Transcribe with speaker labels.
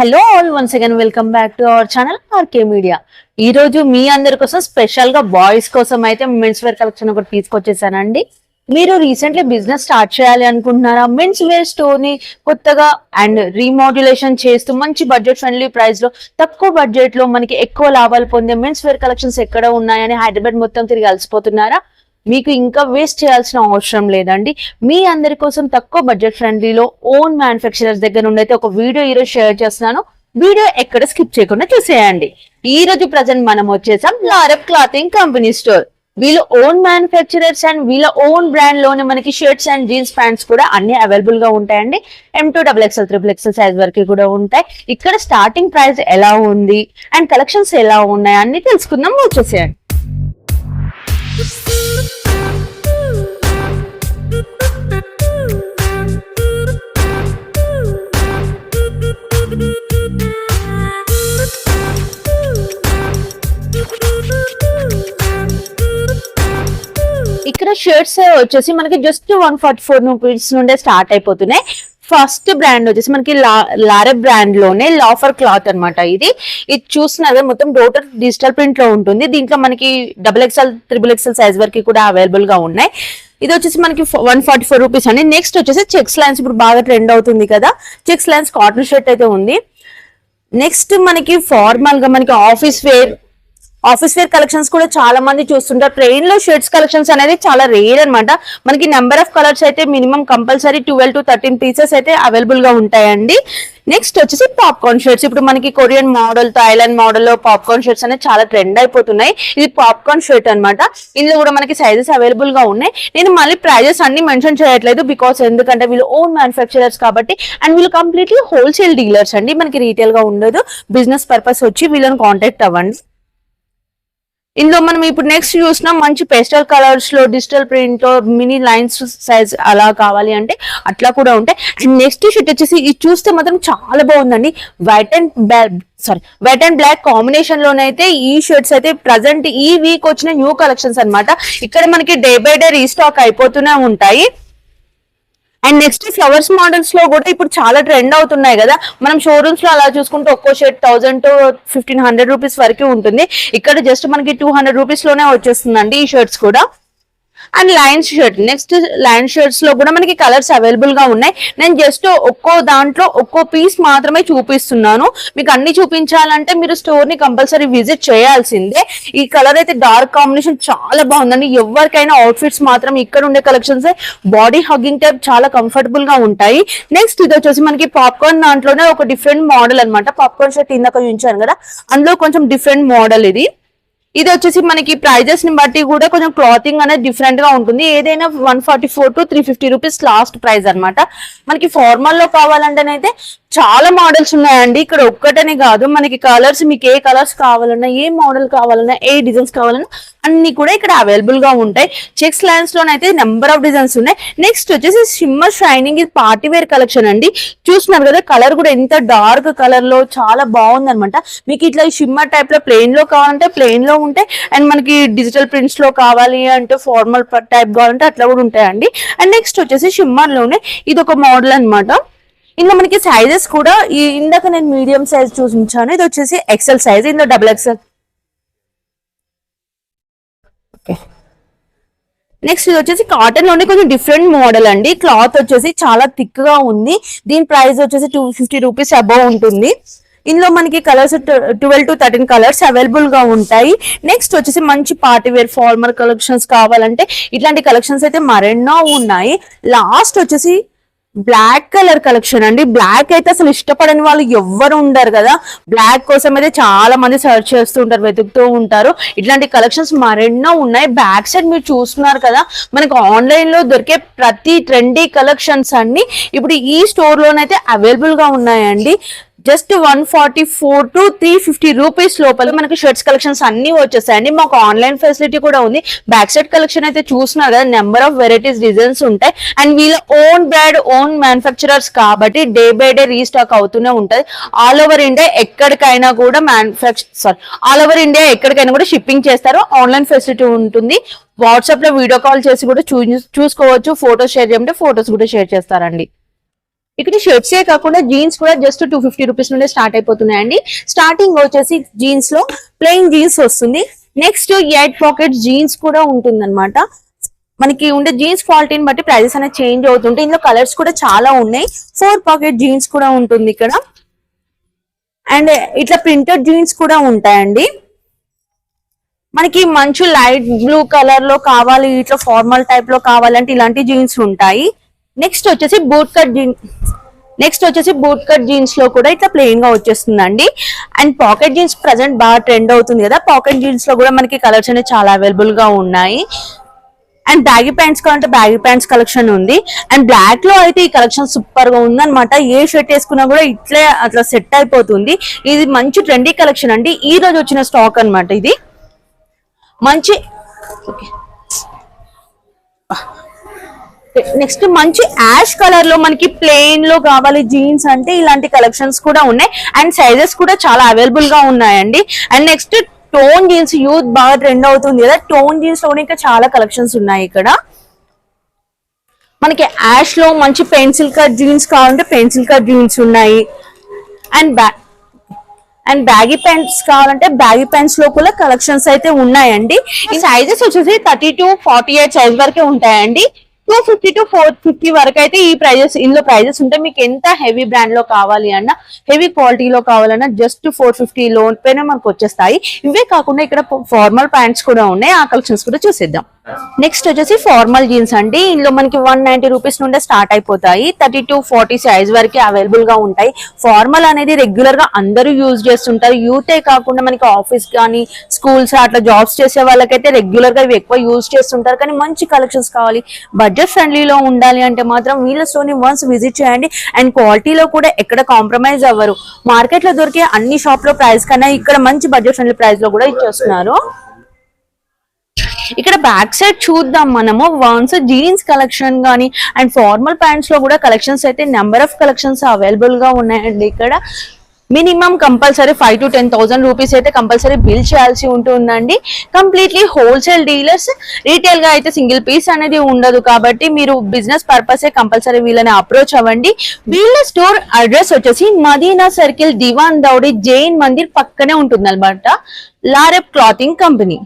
Speaker 1: Hello all, once again welcome back to our channel RK media. ఈ రోజు మీ అందరి కోసం స్పెషల్ గా బాయ్స్ కోసం అయితే మెన్స్ వేర్ కలెక్షన్ ఒకటి తీసుకొచ్చేసానండి. మీరు రీసెంట్లీ బిజినెస్ స్టార్ట్ చేయాలి అనుకుంటున్నారా? మెన్స్ వేర్ స్టోర్ ని కొత్తగా అండ్ రీమోడ్యులేషన్ చేస్తూ మంచి బడ్జెట్ ఫ్రెండ్లీ ప్రైస్ లో తక్కువ బడ్జెట్ లో మనకి ఎక్కువ లాభాలు పొందే మెన్స్ వేర్ కలెక్షన్స్ ఎక్కడ ఉన్నాయని హైదరాబాద్ మొత్తం తిరిగి అలసిపోతున్నారా? మీకు ఇంకా వేస్ట్ చేయాల్సిన అవసరం లేదండి. మీ అందరి కోసం తక్కువ బడ్జెట్ ఫ్రెండ్లీలో ఓన్ మ్యానుఫ్యాక్చరర్స్ దగ్గర నుండి అయితే ఒక వీడియో ఈరోజు షేర్ చేస్తున్నాను. వీడియో ఎక్కడ స్కిప్ చేయకుండా చూసేయండి. ఈ రోజు ప్రజెంట్ మనం వచ్చేసాం లారెప్ క్లాతింగ్ కంపెనీ స్టోర్. వీళ్ళ ఓన్ మ్యానుఫ్యాక్చరర్స్ అండ్ వీళ్ళ ఓన్ బ్రాండ్ లోనే మనకి షర్ట్స్ అండ్ జీన్స్ ప్యాంట్స్ కూడా అన్ని అవైలబుల్ గా ఉంటాయండి. M2 XXL XXL సైజ్ వరకు కూడా ఉంటాయి. ఇక్కడ స్టార్టింగ్ ప్రైస్ ఎలా ఉంది అండ్ కలెక్షన్స్ ఎలా ఉన్నాయి అన్ని తెలుసుకుందాం. వచ్చేసేయండి. ఇక్కడ షర్ట్స్ వచ్చేసి మనకి జస్ట్ 144 రూపీస్ నుండే స్టార్ట్ అయిపోతున్నాయి. ఫస్ట్ బ్రాండ్ వచ్చేసి మనకి లారెప్ బ్రాండ్ లోనే లాఫర్ క్లాత్ అనమాట. ఇది చూస్తున్నారు మొత్తం టోటల్ డిజిటల్ ప్రింట్ లో ఉంటుంది. దీంట్లో మనకి XXL XXL సైజ్ వరకు కూడా అవైలబుల్ గా ఉన్నాయి. ఇది వచ్చేసి మనకి 144 రూపీస్ అండి. నెక్స్ట్ వచ్చేసి చెక్స్ లైన్స్ ఇప్పుడు బాగా ట్రెండ్ అవుతుంది కదా, చెక్స్ లైన్స్ కాటన్ షర్ట్ అయితే ఉంది. నెక్స్ట్ మనకి ఫార్మల్ గా మనకి ఆఫీస్ వేర్ కలెక్షన్స్ కూడా చాలా మంది చూస్తుంటారు. ట్రైన్ లో షర్ట్స్ కలెక్షన్స్ అనేది చాలా రేర్ అనమాట. మనకి నెంబర్ ఆఫ్ కలర్స్ అయితే మినిమం కంపల్సరీ 12 to 13 పీసెస్ అయితే అవైలబుల్ గా ఉంటాయండి. నెక్స్ట్ వచ్చేసి పాప్కార్న్ షర్ట్స్. ఇప్పుడు మనకి కొరియన్ మోడల్, థాయిలాండ్ మోడల్ లో పాప్కార్న్ షర్ట్స్ అనేది చాలా ట్రెండ్ అయిపోతున్నాయి. ఇది పాప్కార్న్ షర్ట్ అనమాట. ఇందులో కూడా మనకి సైజెస్ అవైలబుల్ గా ఉన్నాయి. నేను మళ్ళీ ప్రైజెస్ అన్ని మెన్షన్ చేయట్లేదు, బికాస్ ఎందుకంటే వీళ్ళు ఓన్ మ్యానుఫ్యాక్చరర్స్ కాబట్టి. అండ్ వీళ్ళు కంప్లీట్లీ హోల్సేల్ డీలర్స్ అండి, మనకి రీటైల్ గా ఉండదు. బిజినెస్ పర్పస్ వచ్చి వీళ్ళని కాంటాక్ట్ అవ్వండి. ఇందులో మనం ఇప్పుడు నెక్స్ట్ చూసినా మంచి పేస్టల్ కలర్స్ లో digital print mini lines size అలా కావాలి అంటే అట్లా కూడా ఉంటాయి. అండ్ నెక్స్ట్ షర్ట్ వచ్చేసి ఇది చూస్తే మాత్రం చాలా బాగుందండి. వైట్ అండ్ బ్లాక్ కాంబినేషన్ లోనైతే ఈ షర్ట్స్ అయితే ప్రజెంట్ ఈ వీక్ వచ్చిన న్యూ కలెక్షన్స్ అనమాట. ఇక్కడ మనకి డే బై డే రీస్టాక్ అయిపోతూనే ఉంటాయి. అండ్ నెక్స్ట్ ఫ్లవర్స్ మోడల్స్ లో కూడా ఇప్పుడు చాలా ట్రెండ్ అవుతున్నాయి కదా. మనం షోరూమ్స్ లో అలా చూసుకుంటే ఒక్కో షర్ట్ 1000 to 1500 రూపీస్ వరకు ఉంటుంది. ఇక్కడ జస్ట్ మనకి 200 రూపీస్ లోనే వచ్చేస్తుందండి ఈ షర్ట్స్ కూడా. And lines shirt, next line shirts లో కూడా మనకి కలర్స్ అవైలబుల్ గా ఉన్నాయి. నేను జస్ట్ ఒక్కో దాంట్లో ఒక్కో పీస్ మాత్రమే చూపిస్తున్నాను. మీకు అన్ని చూపించాలంటే మీరు స్టోర్ ని కంపల్సరీ విజిట్ చేయాల్సిందే. ఈ కలర్ అయితే డార్క్ కాంబినేషన్ చాలా బాగుందండి. ఎవరికైనా అవుట్ఫిట్స్ మాత్రం ఇక్కడ ఉండే కలెక్షన్స్ బాడీ హగ్గింగ్ టైప్ చాలా కంఫర్టబుల్ గా ఉంటాయి. నెక్స్ట్ ఇది వచ్చేసి మనకి పాప్కార్న్ దాంట్లోనే ఒక డిఫరెంట్ మోడల్ అనమాట. పాప్కార్న్ షర్ట్ ఇందాక చూపించాను కదా, అందులో కొంచెం డిఫరెంట్ మోడల్ ఇది. ఇది వచ్చేసి మనకి ప్రైజెస్ ని బట్టి కూడా కొంచెం క్లాతింగ్ అనేది డిఫరెంట్ గా ఉంటుంది. ఏదైనా 144 to 350 రూపీస్ లాస్ట్ ప్రైస్ అనమాట. మనకి ఫార్మల్ లో కావాలంటేనైతే చాలా మోడల్స్ ఉన్నాయండి. ఇక్కడ ఒక్కటనే కాదు, మనకి కలర్స్ మీకు ఏ కలర్స్ కావాలన్నా, ఏ మోడల్ కావాలన్నా, ఏ డిజైన్స్ కావాలన్నా అన్ని కూడా ఇక్కడ అవైలబుల్ గా ఉంటాయి. చెక్స్ లైన్స్ లోనైతే నెంబర్ ఆఫ్ డిజైన్స్ ఉన్నాయి. నెక్స్ట్ వచ్చేసి షిమ్మర్ షైనింగ్, ఇది పార్టీ వేర్ కలెక్షన్ అండి. చూస్తున్నారు కదా, కలర్ కూడా ఎంత డార్క్ కలర్ లో చాలా బాగుంది అనమాట. మీకు ఇట్లా షిమ్మర్ టైప్ లో ప్లెయిన్ లో కావాలంటే ప్లెయిన్ లో ఉంటాయి. అండ్ మనకి డిజిటల్ ప్రింట్స్ లో కావాలి అంటే ఫార్మల్ టైప్ కావాలంటే అట్లా కూడా ఉంటాయండి. అండ్ నెక్స్ట్ వచ్చేసి షిమ్మర్ లోనే ఇది ఒక మోడల్ అనమాట. ఇందులో మనకి సైజెస్ కూడా ఇందాక నేను మీడియం సైజ్ చూపించాను, ఇది వచ్చేసి ఎక్సెల్ సైజ్, ఇందులో XXL. నెక్స్ట్ ఇది వచ్చేసి కాటన్ లోనే కొంచెం డిఫరెంట్ మోడల్ అండి. క్లాత్ వచ్చేసి చాలా థిక్ గా ఉంది. దీని ప్రైస్ వచ్చేసి 250 రూపీస్ అబౌవ్ ఉంటుంది. ఇందులో మనకి కలర్స్ 12 to 13 కలర్స్ అవైలబుల్ గా ఉంటాయి. నెక్స్ట్ వచ్చేసి మంచి పార్టీ వేర్ ఫార్మల్ కలెక్షన్స్ కావాలంటే ఇట్లాంటి కలెక్షన్స్ అయితే మరెన్నో ఉన్నాయి. లాస్ట్ వచ్చేసి బ్లాక్ కలర్ కలెక్షన్ అండి. బ్లాక్ అయితే అసలు ఇష్టపడని వాళ్ళు ఎవ్వరు ఉండరు కదా. బ్లాక్ కోసం అయితే చాలా మంది సర్చ్ చేస్తూ ఉంటారు, వెతుకుతూ ఉంటారు. ఇట్లాంటి కలెక్షన్స్ మరెన్నో ఉన్నాయి. బ్యాక్ సైడ్ మీరు చూస్తున్నారు కదా, మనకు ఆన్లైన్ లో దొరికే ప్రతి ట్రెండీ కలెక్షన్స్ అన్ని ఇప్పుడు ఈ స్టోర్ లోనైతే అవైలబుల్ గా ఉన్నాయండి. జస్ట్ 144 to 350 రూపీస్ లోపల మనకి షర్ట్స్ కలెక్షన్స్ అన్ని వచ్చేసాయండి. మాకు ఆన్లైన్ ఫెసిలిటీ కూడా ఉంది. బ్యాక్ సైడ్ కలెక్షన్ అయితే చూస్తున్నారు కదా, నెంబర్ ఆఫ్ వెరైటీస్ డిజైన్స్ ఉంటాయి. అండ్ వీళ్ళ ఓన్ బ్రాండ్ ఓన్ మ్యానుఫ్యాక్చరర్స్ కాబట్టి డే బై డే రీస్టాక్ అవుతూనే ఉంటది. ఆల్ ఓవర్ ఇండియా ఎక్కడికైనా కూడా ఎక్కడికైనా కూడా షిప్పింగ్ చేస్తారు. ఆన్లైన్ ఫెసిలిటీ ఉంటుంది. వాట్సాప్ లో వీడియో కాల్ చేసి కూడా చూసుకోవచ్చు. ఫోటోస్ షేర్ చేయమంటే ఫోటోస్ కూడా షేర్ చేస్తారండి. ఇక్కడ షర్ట్స్ ఏ కాకుండా జీన్స్ కూడా జస్ట్ 250 రూపీస్ నుండి స్టార్ట్ అయిపోతున్నాయండి. స్టార్టింగ్ వచ్చేసి జీన్స్ లో ప్లెయిన్ జీన్స్ వస్తుంది. నెక్స్ట్ 8 పాకెట్ జీన్స్ కూడా ఉంటుంది అనమాట. మనకి ఉండే జీన్స్ క్వాలిటీని బట్టి ప్రైజెస్ అనేది చేంజ్ అవుతుంటాయి. ఇందులో కలర్స్ కూడా చాలా ఉన్నాయి. 4 పాకెట్ జీన్స్ కూడా ఉంటుంది ఇక్కడ. అండ్ ఇట్లా ప్రింటెడ్ జీన్స్ కూడా ఉంటాయండి. మనకి మంచి లైట్ బ్లూ కలర్ లో కావాలి, ఇట్లా ఫార్మల్ టైప్ లో కావాలంటే ఇలాంటి జీన్స్ ఉంటాయి. నెక్స్ట్ వచ్చేసి బూట్ కట్ జీన్స్ లో కూడా ఇట్లా ప్లెయిన్ గా వచ్చేస్తుందండి. అండ్ పాకెట్ జీన్స్ ప్రెసెంట్ బాగా ట్రెండ్ అవుతుంది కదా, పాకెట్ జీన్స్ లో కూడా మనకి కలర్స్ అనేవి చాలా అవైలబుల్ గా ఉన్నాయి. అండ్ బ్యాగీ ప్యాంట్స్ కావాలంటే బ్యాగీ ప్యాంట్స్ కలెక్షన్ ఉంది. అండ్ బ్లాక్ లో అయితే ఈ కలెక్షన్ సూపర్ గా ఉంది అనమాట. ఏ షర్ట్ వేసుకున్నా కూడా ఇట్లే అట్లా సెట్ అయిపోతుంది. ఇది మంచి ట్రెండీ కలెక్షన్ అండి, ఈ రోజు వచ్చిన స్టాక్ అనమాట. ఇది మంచి నెక్స్ట్ మంచి యాష్ కలర్ లో మనకి ప్లెయిన్ లో కావాలి జీన్స్ అంటే ఇలాంటి కలెక్షన్స్ కూడా ఉన్నాయి. అండ్ సైజెస్ కూడా చాలా అవైలబుల్ గా ఉన్నాయండి. And next tone jeans youth బాగా ట్రెండ్ అవుతుంది కదా, టోన్ జీన్స్ లోనే ఇంకా చాలా కలెక్షన్స్ ఉన్నాయి ఇక్కడ. మనకి యాష్ లో మంచి పెన్సిల్ కట్ జీన్స్ కావాలంటే పెన్సిల్ కట్ జీన్స్ ఉన్నాయి. అండ్ బ్యాగీ ప్యాంట్స్ కావాలంటే బ్యాగీ ప్యాంట్స్ లో కూడా కలెక్షన్స్ అయితే ఉన్నాయండి. ఈ సైజెస్ వచ్చేసి 30 to 48 సైజ్ వరకే ఉంటాయండి. 250 to 450 వరకు అయితే ఈ ప్రైజెస్ ఇందులో ప్రైజెస్ ఉంటాయి. మీకు ఎంత హెవీ బ్రాండ్ లో కావాలి అన్నా, హెవీ క్వాలిటీలో కావాలన్నా జస్ట్ 450 లోన్ పైన మనకు వచ్చేస్తాయి. ఇవే కాకుండా ఇక్కడ ఫార్మల్ ప్యాంట్స్ కూడా ఉన్నాయి, ఆ కలెక్షన్స్ కూడా చూసేద్దాం. నెక్స్ట్ వచ్చేసి ఫార్మల్ జీన్స్ అండి. ఇందులో మనకి 190 రూపీస్ నుండే స్టార్ట్ అయిపోతాయి. 30 to 40 సైజ్ వరకు అవైలబుల్ గా ఉంటాయి. ఫార్మల్ అనేది రెగ్యులర్ గా అందరూ యూజ్ చేస్తుంటారు. యూతే కాకుండా మనకి ఆఫీస్ కానీ స్కూల్స్ అట్లా జాబ్స్ చేసే వాళ్ళకైతే రెగ్యులర్ గా ఇవి ఎక్కువ యూజ్ చేస్తుంటారు. కానీ మంచి కలెక్షన్స్ కావాలి, బడ్జెట్ ఫ్రెండ్లీలో ఉండాలి అంటే మాత్రం వీళ్ళ స్టోర్ని వన్స్ విజిట్ చేయండి. అండ్ క్వాలిటీలో కూడా ఎక్కడ కాంప్రమైజ్ అవ్వరు. మార్కెట్ లో దొరికే అన్ని షాప్ లో ప్రైస్ కన్నా ఇక్కడ మంచి బడ్జెట్ ఫ్రెండ్లీ ప్రైస్ లో కూడా ఇచ్చేస్తున్నారు. ఇక్కడ బ్యాక్ సైడ్ చూద్దాం మనము. వన్స్ జీన్స్ కలెక్షన్ గానీ అండ్ ఫార్మల్ ప్యాంట్స్ లో కూడా కలెక్షన్స్ అయితే నెంబర్ ఆఫ్ కలెక్షన్స్ అవైలబుల్ గా ఉన్నాయండి. ఇక్కడ మినిమం కంపల్సరీ 5 to 10,000 రూపీస్ అయితే కంపల్సరీ బిల్ చేయాల్సి ఉంటుందండి. Completely wholesale dealers. రీటైల్ గా అయితే సింగిల్ పీస్ అనేది ఉండదు, కాబట్టి మీరు బిజినెస్ పర్పస్ కంపల్సరీ వీళ్ళని అప్రోచ్ అవ్వండి. వీళ్ళ స్టోర్ అడ్రస్ వచ్చేసి మదీనా సర్కిల్, దివాన్ దౌడి, జైన్ మందిర్ పక్కనే ఉంటుంది అనమాట. లారెబ్ క్లాతింగ్ కంపెనీ.